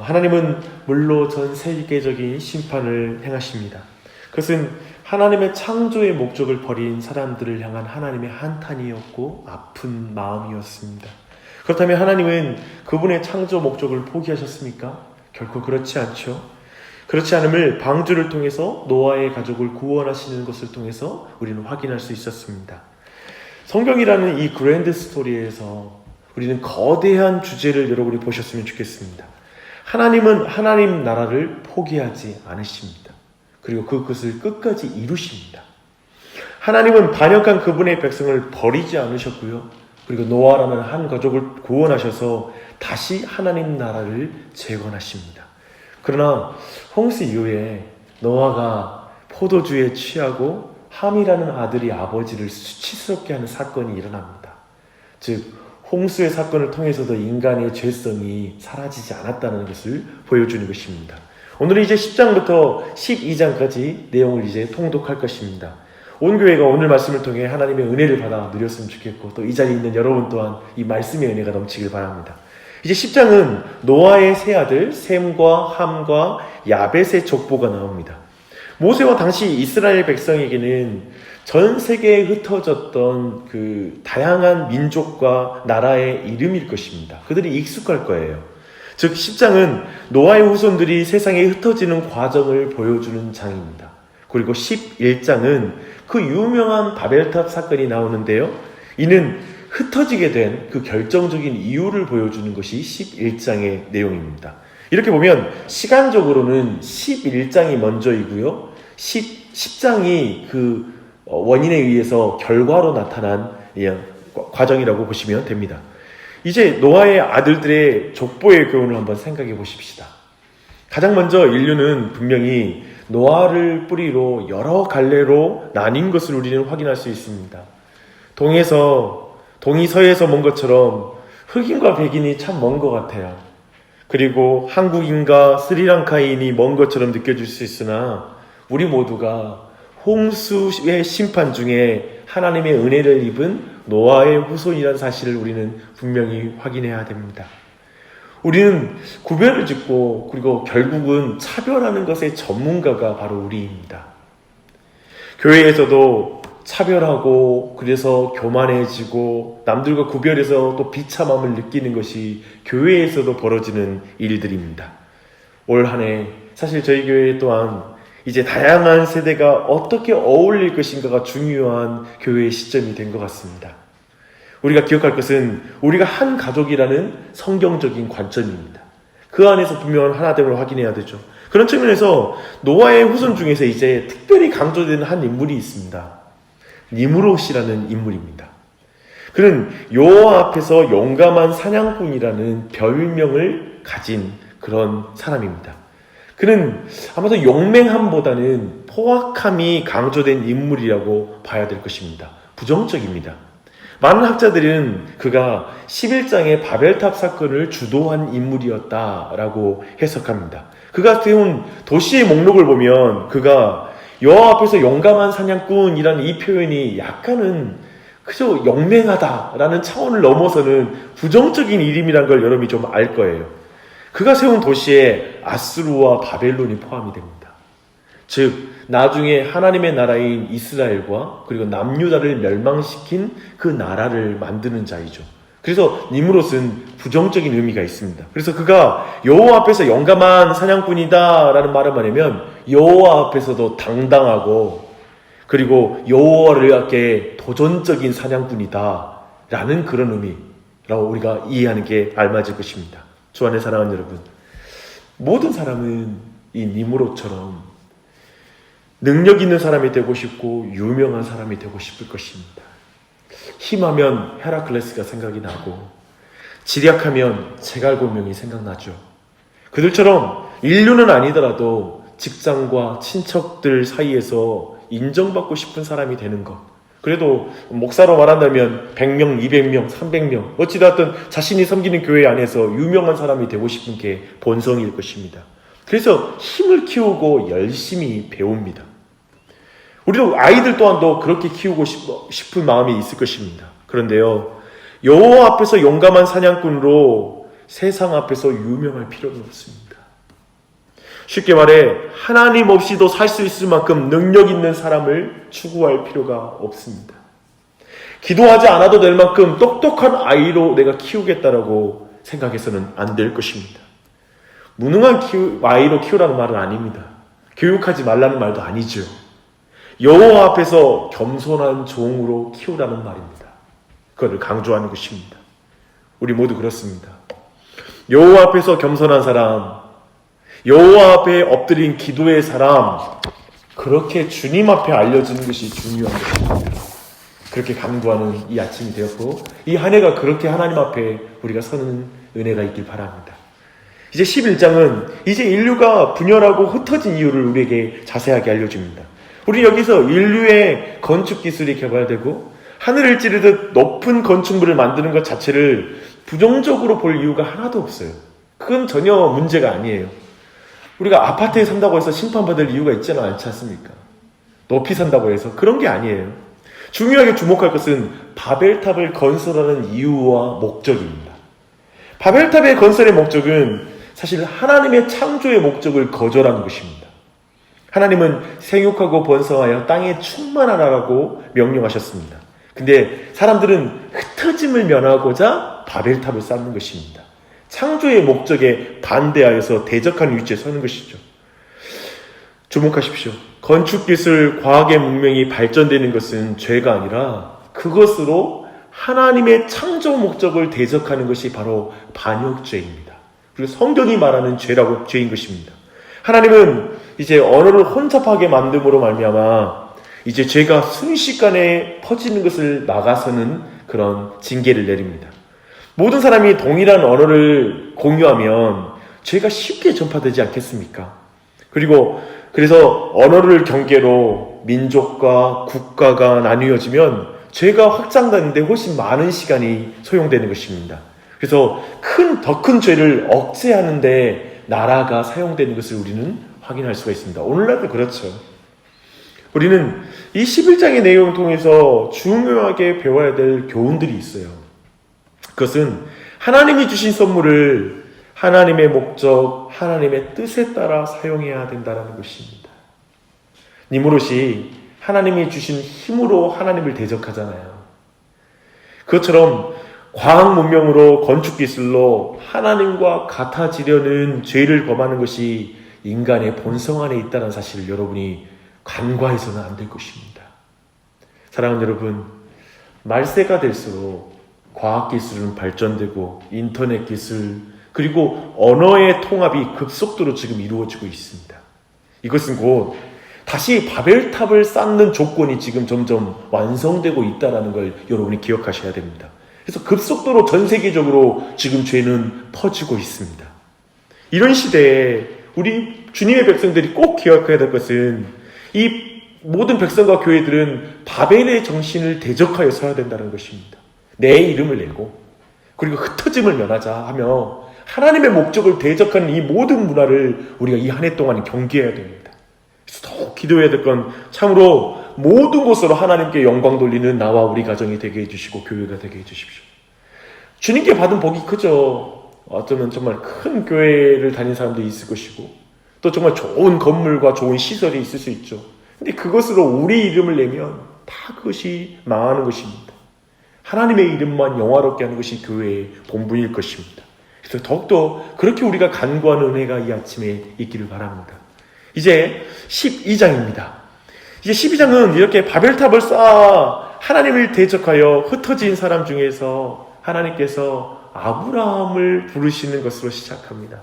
하나님은 물로 전 세계적인 심판을 행하십니다. 그것은 하나님의 창조의 목적을 버린 사람들을 향한 하나님의 한탄이었고 아픈 마음이었습니다. 그렇다면 하나님은 그분의 창조 목적을 포기하셨습니까? 결코 그렇지 않죠. 그렇지 않음을 방주를 통해서 노아의 가족을 구원하시는 것을 통해서 우리는 확인할 수 있었습니다. 성경이라는 이 그랜드 스토리에서 우리는 거대한 주제를 여러분이 보셨으면 좋겠습니다. 하나님은 하나님 나라를 포기하지 않으십니다. 그리고 그것을 끝까지 이루십니다. 하나님은 반역한 그분의 백성을 버리지 않으셨고요. 그리고 노아라는 한 가족을 구원하셔서 다시 하나님 나라를 재건하십니다. 그러나 홍수 이후에 노아가 포도주에 취하고 함이라는 아들이 아버지를 수치스럽게 하는 사건이 일어납니다. 즉 홍수의 사건을 통해서도 인간의 죄성이 사라지지 않았다는 것을 보여주는 것입니다. 오늘은 이제 10장부터 12장까지 내용을 이제 통독할 것입니다. 온 교회가 오늘 말씀을 통해 하나님의 은혜를 받아 누렸으면 좋겠고 또 이 자리에 있는 여러분 또한 이 말씀의 은혜가 넘치길 바랍니다. 이제 10장은 노아의 세 아들 셈과 함과 야벳의 족보가 나옵니다. 모세와 당시 이스라엘 백성에게는 전 세계에 흩어졌던 그 다양한 민족과 나라의 이름일 것입니다. 그들이 익숙할 거예요. 즉 10장은 노아의 후손들이 세상에 흩어지는 과정을 보여주는 장입니다. 그리고 11장은 그 유명한 바벨탑 사건이 나오는데요. 이는 흩어지게 된 그 결정적인 이유를 보여주는 것이 11장의 내용입니다. 이렇게 보면 시간적으로는 11장이 먼저이고요. 10장이 그 원인에 의해서 결과로 나타난 과정이라고 보시면 됩니다. 이제 노아의 아들들의 족보의 교훈을 한번 생각해 보십시다. 가장 먼저 인류는 분명히 노아를 뿌리로 여러 갈래로 나뉜 것을 우리는 확인할 수 있습니다. 동이 서에서 먼 것처럼 흑인과 백인이 참 먼 것 같아요. 그리고 한국인과 스리랑카인이 먼 것처럼 느껴질 수 있으나 우리 모두가 홍수의 심판 중에 하나님의 은혜를 입은 노아의 후손이라는 사실을 우리는 분명히 확인해야 됩니다. 우리는 구별을 짓고 그리고 결국은 차별하는 것의 전문가가 바로 우리입니다. 교회에서도 차별하고 그래서 교만해지고 남들과 구별해서 또 비참함을 느끼는 것이 교회에서도 벌어지는 일들입니다. 올 한 해 사실 저희 교회 또한 이제 다양한 세대가 어떻게 어울릴 것인가가 중요한 교회의 시점이 된 것 같습니다. 우리가 기억할 것은 우리가 한 가족이라는 성경적인 관점입니다. 그 안에서 분명한 하나됨을 확인해야 되죠. 그런 측면에서 노아의 후손 중에서 이제 특별히 강조되는 한 인물이 있습니다. 니므롯이라는 인물입니다. 그는 여호와 앞에서 용감한 사냥꾼이라는 별명을 가진 그런 사람입니다. 그는 아마도 용맹함보다는 포악함이 강조된 인물이라고 봐야 될 것입니다. 부정적입니다. 많은 학자들은 그가 11장의 바벨탑 사건을 주도한 인물이었다라고 해석합니다. 그가 세운 도시의 목록을 보면 그가 여호와 앞에서 용감한 사냥꾼이라는 이 표현이 약간은 그저 용맹하다라는 차원을 넘어서는 부정적인 이름이라는 걸 여러분이 좀 알 거예요. 그가 세운 도시에 아수르와 바벨론이 포함이 됩니다. 즉 나중에 하나님의 나라인 이스라엘과 그리고 남유다를 멸망시킨 그 나라를 만드는 자이죠. 그래서 니므롯은 부정적인 의미가 있습니다. 그래서 그가 여호와 앞에서 용감한 사냥꾼이다 라는 말을 말하면 여호와 앞에서도 당당하고 그리고 여호와를 앞에 도전적인 사냥꾼이다 라는 그런 의미라고 우리가 이해하는 게 알맞을 것입니다. 주 안에 사랑하는 여러분, 모든 사람은 이 니므롯처럼 능력 있는 사람이 되고 싶고 유명한 사람이 되고 싶을 것입니다. 힘하면 헤라클레스가 생각이 나고 지략하면 제갈공명이 생각나죠. 그들처럼 인류는 아니더라도 직장과 친척들 사이에서 인정받고 싶은 사람이 되는 것. 그래도 목사로 말한다면 100명, 200명, 300명 어찌됐든 자신이 섬기는 교회 안에서 유명한 사람이 되고 싶은 게 본성일 것입니다. 그래서 힘을 키우고 열심히 배웁니다. 우리도 아이들 또한도 그렇게 키우고 싶은 마음이 있을 것입니다. 그런데요, 여호와 앞에서 용감한 사냥꾼으로 세상 앞에서 유명할 필요는 없습니다. 쉽게 말해 하나님 없이도 살 수 있을 만큼 능력 있는 사람을 추구할 필요가 없습니다. 기도하지 않아도 될 만큼 똑똑한 아이로 내가 키우겠다라고 생각해서는 안 될 것입니다. 무능한 아이로 키우라는 말은 아닙니다. 교육하지 말라는 말도 아니죠. 여호와 앞에서 겸손한 종으로 키우라는 말입니다. 그것을 강조하는 것입니다. 우리 모두 그렇습니다. 여호와 앞에서 겸손한 사람, 여호와 앞에 엎드린 기도의 사람, 그렇게 주님 앞에 알려지는 것이 중요한 것입니다. 그렇게 강조하는 이 아침이 되었고, 이 한 해가 그렇게 하나님 앞에 우리가 서는 은혜가 있길 바랍니다. 이제 11장은 이제 인류가 분열하고 흩어진 이유를 우리에게 자세하게 알려줍니다. 우리 여기서 인류의 건축 기술이 개발되고 하늘을 찌르듯 높은 건축물을 만드는 것 자체를 부정적으로 볼 이유가 하나도 없어요. 그건 전혀 문제가 아니에요. 우리가 아파트에 산다고 해서 심판받을 이유가 있지는 않지 않습니까? 높이 산다고 해서 그런 게 아니에요. 중요하게 주목할 것은 바벨탑을 건설하는 이유와 목적입니다. 바벨탑의 건설의 목적은 사실 하나님의 창조의 목적을 거절하는 것입니다. 하나님은 생육하고 번성하여 땅에 충만하라고 명령하셨습니다. 근데 사람들은 흩어짐을 면하고자 바벨탑을 쌓는 것입니다. 창조의 목적에 반대하여서 대적한 위치에 서는 것이죠. 주목하십시오. 건축기술, 과학의 문명이 발전되는 것은 죄가 아니라 그것으로 하나님의 창조 목적을 대적하는 것이 바로 반역죄입니다. 그리고 성경이 말하는 죄인 것입니다. 하나님은 이제 언어를 혼잡하게 만듦으로 말미암아 이제 죄가 순식간에 퍼지는 것을 막아서는 그런 징계를 내립니다. 모든 사람이 동일한 언어를 공유하면 죄가 쉽게 전파되지 않겠습니까? 그래서 언어를 경계로 민족과 국가가 나뉘어지면 죄가 확장되는데 훨씬 많은 시간이 소용되는 것입니다. 그래서 더 큰 죄를 억제하는데 나라가 사용되는 것을 우리는 확인할 수가 있습니다. 오늘날도 그렇죠. 우리는 이 11장의 내용을 통해서 중요하게 배워야 될 교훈들이 있어요. 그것은 하나님이 주신 선물을 하나님의 목적, 하나님의 뜻에 따라 사용해야 된다는 것입니다. 니무롯이 하나님이 주신 힘으로 하나님을 대적하잖아요. 그것처럼 과학 문명으로 건축 기술로 하나님과 같아지려는 죄를 범하는 것이 인간의 본성 안에 있다는 사실을 여러분이 간과해서는 안 될 것입니다. 사랑하는 여러분, 말세가 될수록 과학 기술은 발전되고 인터넷 기술 그리고 언어의 통합이 급속도로 지금 이루어지고 있습니다. 이것은 곧 다시 바벨탑을 쌓는 조건이 지금 점점 완성되고 있다는 걸 여러분이 기억하셔야 됩니다. 그래서 급속도로 전 세계적으로 지금 죄는 퍼지고 있습니다. 이런 시대에 우리 주님의 백성들이 꼭 기억해야 될 것은 이 모든 백성과 교회들은 바벨의 정신을 대적하여 서야 된다는 것입니다. 내 이름을 내고 그리고 흩어짐을 면하자 하며 하나님의 목적을 대적하는 이 모든 문화를 우리가 이 한 해 동안 경계해야 됩니다. 그래서 더욱 기도해야 될 건 참으로 모든 곳으로 하나님께 영광 돌리는 나와 우리 가정이 되게 해주시고 교회가 되게 해주십시오. 주님께 받은 복이 크죠. 어쩌면 정말 큰 교회를 다니는 사람들이 있을 것이고 또 정말 좋은 건물과 좋은 시설이 있을 수 있죠. 근데 그것으로 우리 이름을 내면 다 그것이 망하는 것입니다. 하나님의 이름만 영화롭게 하는 것이 교회의 본분일 것입니다. 그래서 더욱더 그렇게 우리가 간구하는 은혜가 이 아침에 있기를 바랍니다. 이제 12장입니다. 이제 12장은 이렇게 바벨탑을 쌓아 하나님을 대적하여 흩어진 사람 중에서 하나님께서 아브라함을 부르시는 것으로 시작합니다.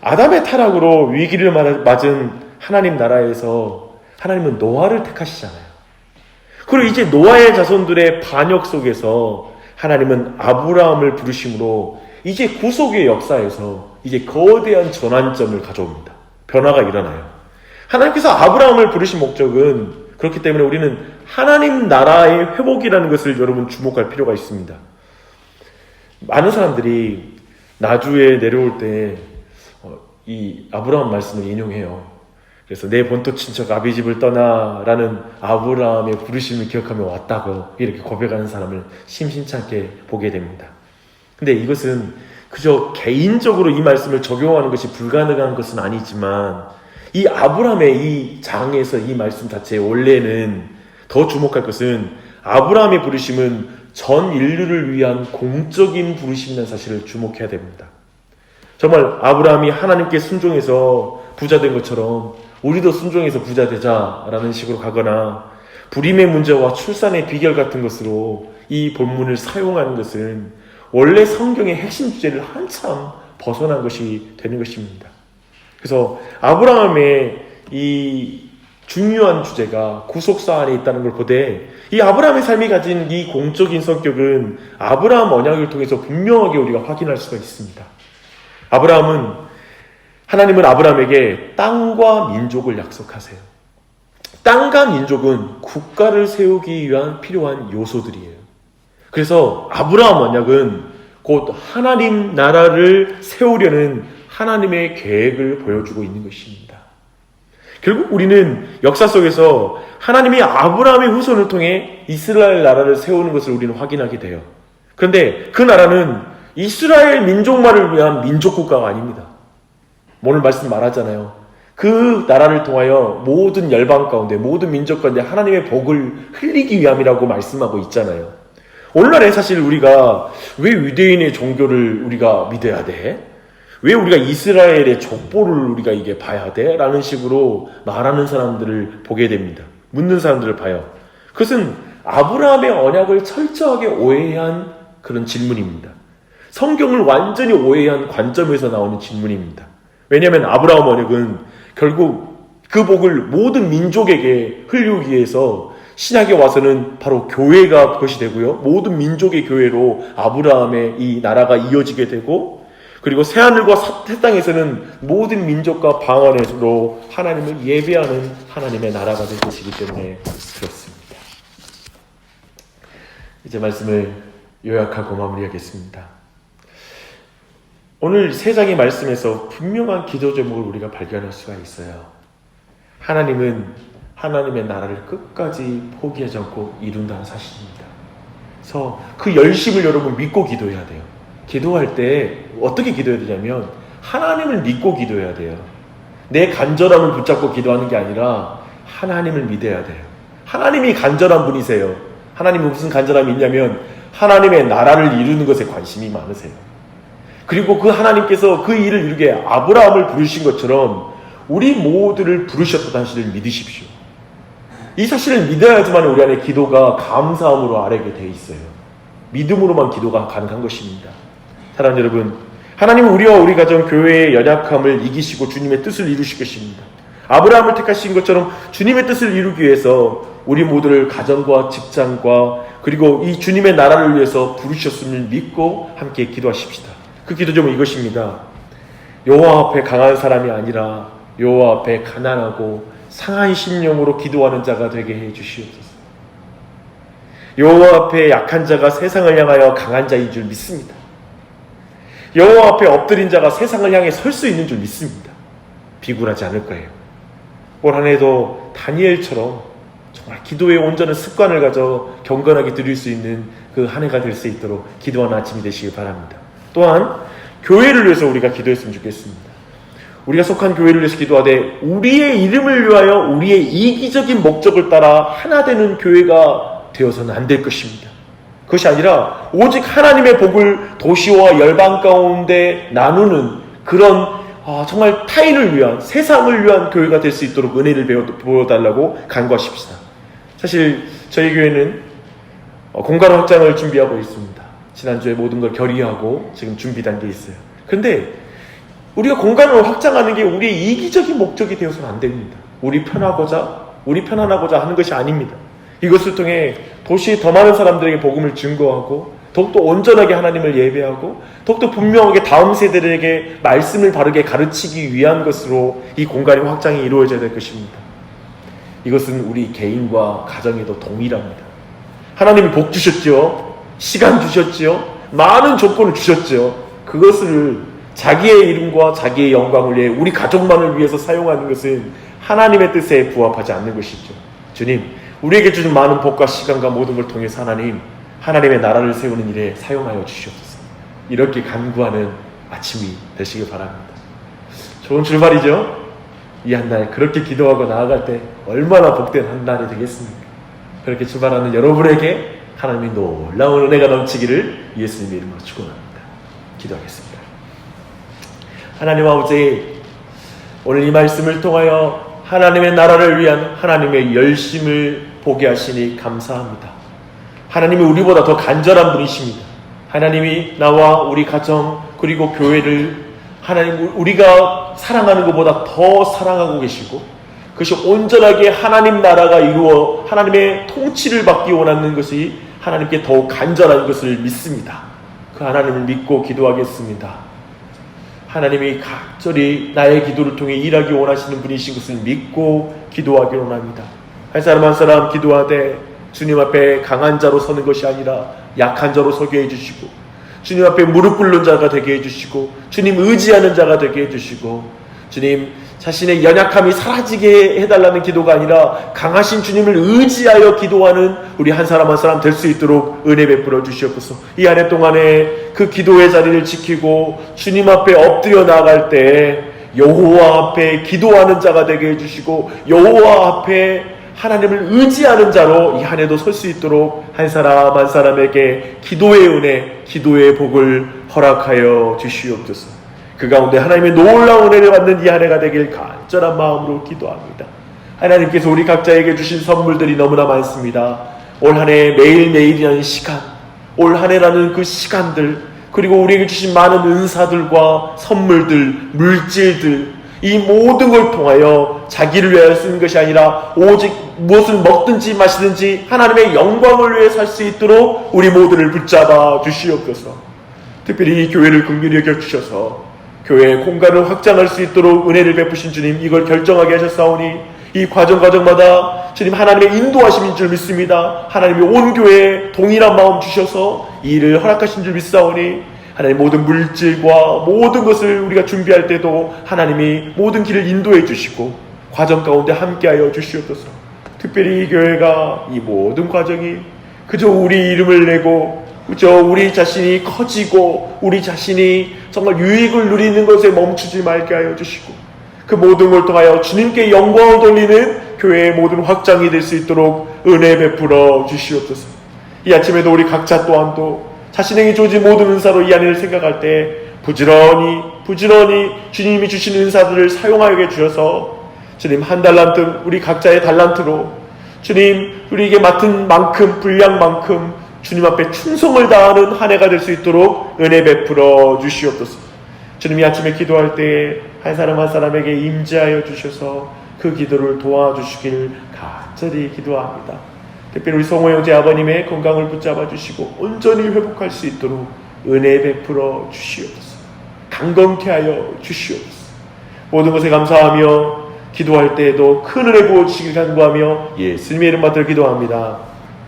아담의 타락으로 위기를 맞은 하나님 나라에서 하나님은 노아를 택하시잖아요. 그리고 이제 노아의 자손들의 반역 속에서 하나님은 아브라함을 부르심으로 이제 구속의 역사에서 이제 거대한 전환점을 가져옵니다. 변화가 일어나요. 하나님께서 아브라함을 부르신 목적은 그렇기 때문에 우리는 하나님 나라의 회복이라는 것을 여러분 주목할 필요가 있습니다. 많은 사람들이 나주에 내려올 때 이 아브라함 말씀을 인용해요. 그래서 내 본토 친척 아비집을 떠나라는 아브라함의 부르심을 기억하며 왔다고 이렇게 고백하는 사람을 심심찮게 보게 됩니다. 근데 이것은 그저 개인적으로 이 말씀을 적용하는 것이 불가능한 것은 아니지만 이 아브라함의 이 장에서 이 말씀 자체의 원래는 더 주목할 것은 아브라함의 부르심은 전 인류를 위한 공적인 부르심이라는 사실을 주목해야 됩니다. 정말 아브라함이 하나님께 순종해서 부자 된 것처럼 우리도 순종해서 부자 되자라는 식으로 가거나 불임의 문제와 출산의 비결 같은 것으로 이 본문을 사용하는 것은 원래 성경의 핵심 주제를 한참 벗어난 것이 되는 것입니다. 그래서 아브라함의 이 중요한 주제가 구속사 안에 있다는 걸 보되 이 아브라함의 삶이 가진 이 공적인 성격은 아브라함 언약을 통해서 분명하게 우리가 확인할 수가 있습니다. 하나님은 아브라함에게 땅과 민족을 약속하세요. 땅과 민족은 국가를 세우기 위한 필요한 요소들이에요. 그래서 아브라함 언약은 곧 하나님 나라를 세우려는 하나님의 계획을 보여주고 있는 것입니다. 결국 우리는 역사 속에서 하나님이 아브라함의 후손을 통해 이스라엘 나라를 세우는 것을 우리는 확인하게 돼요. 그런데 그 나라는 이스라엘 민족만을 위한 민족국가가 아닙니다. 오늘 말씀 말하잖아요. 그 나라를 통하여 모든 열방 가운데 모든 민족 가운데 하나님의 복을 흘리기 위함이라고 말씀하고 있잖아요. 오늘날에 사실 우리가 왜 유대인의 종교를 우리가 믿어야 돼? 왜 우리가 이스라엘의 족보를 우리가 이게 봐야 돼? 라는 식으로 말하는 사람들을 보게 됩니다. 묻는 사람들을 봐요. 그것은 아브라함의 언약을 철저하게 오해한 그런 질문입니다. 성경을 완전히 오해한 관점에서 나오는 질문입니다. 왜냐하면 아브라함 언약은 결국 그 복을 모든 민족에게 흘리기 위해서 신약에 와서는 바로 교회가 그것이 되고요. 모든 민족의 교회로 아브라함의 이 나라가 이어지게 되고 그리고 새하늘과 새 땅에서는 모든 민족과 방언으로 하나님을 예배하는 하나님의 나라가 될 것이기 때문에 그렇습니다. 이제 말씀을 요약하고 마무리하겠습니다. 오늘 세 장의 말씀에서 분명한 기도 제목을 우리가 발견할 수가 있어요. 하나님은 하나님의 나라를 끝까지 포기하지 않고 이룬다는 사실입니다. 그래서 그 열심을 여러분 믿고 기도해야 돼요. 기도할 때 어떻게 기도해야 되냐면 하나님을 믿고 기도해야 돼요. 내 간절함을 붙잡고 기도하는 게 아니라 하나님을 믿어야 돼요. 하나님이 간절한 분이세요. 하나님은 무슨 간절함이 있냐면 하나님의 나라를 이루는 것에 관심이 많으세요. 그리고 그 하나님께서 그 일을 이루게 아브라함을 부르신 것처럼 우리 모두를 부르셨다는 사실을 믿으십시오. 이 사실을 믿어야지만 우리 안에 기도가 감사함으로 아래게 되어 있어요. 믿음으로만 기도가 가능한 것입니다. 사랑하는 여러분, 하나님은 우리와 우리 가정 교회의 연약함을 이기시고 주님의 뜻을 이루실 것입니다. 아브라함을 택하신 것처럼 주님의 뜻을 이루기 위해서 우리 모두를 가정과 직장과 그리고 이 주님의 나라를 위해서 부르셨음을 믿고 함께 기도하십시다. 그 기도 제목은 이것입니다. 여호와 앞에 강한 사람이 아니라 여호와 앞에 가난하고 상한 심령으로 기도하는 자가 되게 해 주시옵소서. 여호와 앞에 약한 자가 세상을 향하여 강한 자인 줄 믿습니다. 여호와 앞에 엎드린 자가 세상을 향해 설 수 있는 줄 믿습니다. 비굴하지 않을 거예요. 올 한 해도 다니엘처럼 정말 기도의 온전한 습관을 가져 경건하게 드릴 수 있는 그 한 해가 될 수 있도록 기도하는 아침이 되시길 바랍니다. 또한 교회를 위해서 우리가 기도했으면 좋겠습니다. 우리가 속한 교회를 위해서 기도하되 우리의 이름을 위하여 우리의 이기적인 목적을 따라 하나 되는 교회가 되어서는 안 될 것입니다. 그것이 아니라 오직 하나님의 복을 도시와 열방 가운데 나누는 그런 정말 타인을 위한 세상을 위한 교회가 될 수 있도록 은혜를 보여달라고 간구하십시다. 사실 저희 교회는 공간 확장을 준비하고 있습니다. 지난주에 모든 걸 결의하고 지금 준비 단계에 있어요. 그런데 우리가 공간을 확장하는 게 우리의 이기적인 목적이 되어서는 안 됩니다. 우리 편안하고자 하는 것이 아닙니다. 이것을 통해 도시에 더 많은 사람들에게 복음을 증거하고 더욱더 온전하게 하나님을 예배하고 더욱더 분명하게 다음 세대들에게 말씀을 바르게 가르치기 위한 것으로 이 공간의 확장이 이루어져야 될 것입니다. 이것은 우리 개인과 가정에도 동일합니다. 하나님이 복 주셨죠. 시간 주셨죠. 많은 조건을 주셨죠. 그것을 자기의 이름과 자기의 영광을 위해 우리 가족만을 위해서 사용하는 것은 하나님의 뜻에 부합하지 않는 것이죠. 주님, 우리에게 주신 많은 복과 시간과 모든 걸 통해서 하나님의 나라를 세우는 일에 사용하여 주시옵소서. 이렇게 간구하는 아침이 되시길 바랍니다. 좋은 출발이죠? 이 한 날 그렇게 기도하고 나아갈 때 얼마나 복된 한 날이 되겠습니까? 그렇게 출발하는 여러분에게 하나님이 놀라운 은혜가 넘치기를 예수님의 이름으로 축원합니다. 기도하겠습니다. 하나님 아버지, 오늘 이 말씀을 통하여 하나님의 나라를 위한 하나님의 열심을 보게 하시니 감사합니다. 하나님이 우리보다 더 간절한 분이십니다. 하나님이 나와 우리 가정 그리고 교회를 하나님 우리가 사랑하는 것보다 더 사랑하고 계시고, 그것이 온전하게 하나님 나라가 이루어 하나님의 통치를 받기 원하는 것이 하나님께 더욱 간절한 것을 믿습니다. 그 하나님을 믿고 기도하겠습니다. 하나님이 각절히 나의 기도를 통해 일하기 원하시는 분이신 것을 믿고 기도하기 원합니다. 한 사람 한 사람 기도하되 주님 앞에 강한 자로 서는 것이 아니라 약한 자로 서게 해주시고, 주님 앞에 무릎 꿇는 자가 되게 해주시고, 주님 의지하는 자가 되게 해주시고, 주님 자신의 연약함이 사라지게 해달라는 기도가 아니라 강하신 주님을 의지하여 기도하는 우리 한 사람 한 사람 될 수 있도록 은혜 베풀어 주시옵소서. 이 한 해 동안에 그 기도의 자리를 지키고 주님 앞에 엎드려 나아갈 때 여호와 앞에 기도하는 자가 되게 해주시고, 여호와 앞에 하나님을 의지하는 자로 이 한 해도 설 수 있도록 한 사람 한 사람에게 기도의 은혜, 기도의 복을 허락하여 주시옵소서. 그 가운데 하나님의 놀라운 은혜를 받는 이 한 해가 되길 간절한 마음으로 기도합니다. 하나님께서 우리 각자에게 주신 선물들이 너무나 많습니다. 올 한 해 매일매일이라는 시간, 올 한 해라는 그 시간들, 그리고 우리에게 주신 많은 은사들과 선물들, 물질들, 이 모든 걸 통하여 자기를 위하여 쓰는 것이 아니라 오직 무엇을 먹든지 마시든지 하나님의 영광을 위해 살 수 있도록 우리 모두를 붙잡아 주시옵소서. 특별히 이 교회를 긍휼히 여겨주셔서 교회의 공간을 확장할 수 있도록 은혜를 베푸신 주님, 이걸 결정하게 하셨사오니 이 과정마다 주님 하나님의 인도하심인 줄 믿습니다. 하나님이 온 교회에 동일한 마음 주셔서 이 일을 허락하신 줄 믿사오니 하나님 모든 물질과 모든 것을 우리가 준비할 때도 하나님이 모든 길을 인도해 주시고 과정 가운데 함께하여 주시옵소서. 특별히 이 교회가 이 모든 과정이 그저 우리 이름을 내고 그저 우리 자신이 커지고 우리 자신이 정말 유익을 누리는 것에 멈추지 말게 하여 주시고, 그 모든 걸 통하여 주님께 영광을 돌리는 교회의 모든 확장이 될 수 있도록 은혜 베풀어 주시옵소서. 이 아침에도 우리 각자 또한도 자신에게 주어진 모든 은사로 이 안을 생각할 때 부지런히 주님이 주신 은사들을 사용하게 주셔서 주님 한 달란트 우리 각자의 달란트로 주님 우리에게 맡은 만큼 분량만큼 주님 앞에 충성을 다하는 한 해가 될 수 있도록 은혜 베풀어 주시옵소서. 주님이 아침에 기도할 때 한 사람 한 사람에게 임재하여 주셔서 그 기도를 도와주시길 간절히 기도합니다. 특별히 우리 성호 형제 아버님의 건강을 붙잡아 주시고 온전히 회복할 수 있도록 은혜 베풀어 주시옵소서. 강건케 하여 주시옵소서. 모든 것에 감사하며 기도할 때에도 큰 은혜 부어주시길 간구하며 예수님의 이름 받들어 기도합니다.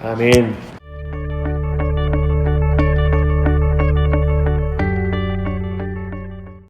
아멘.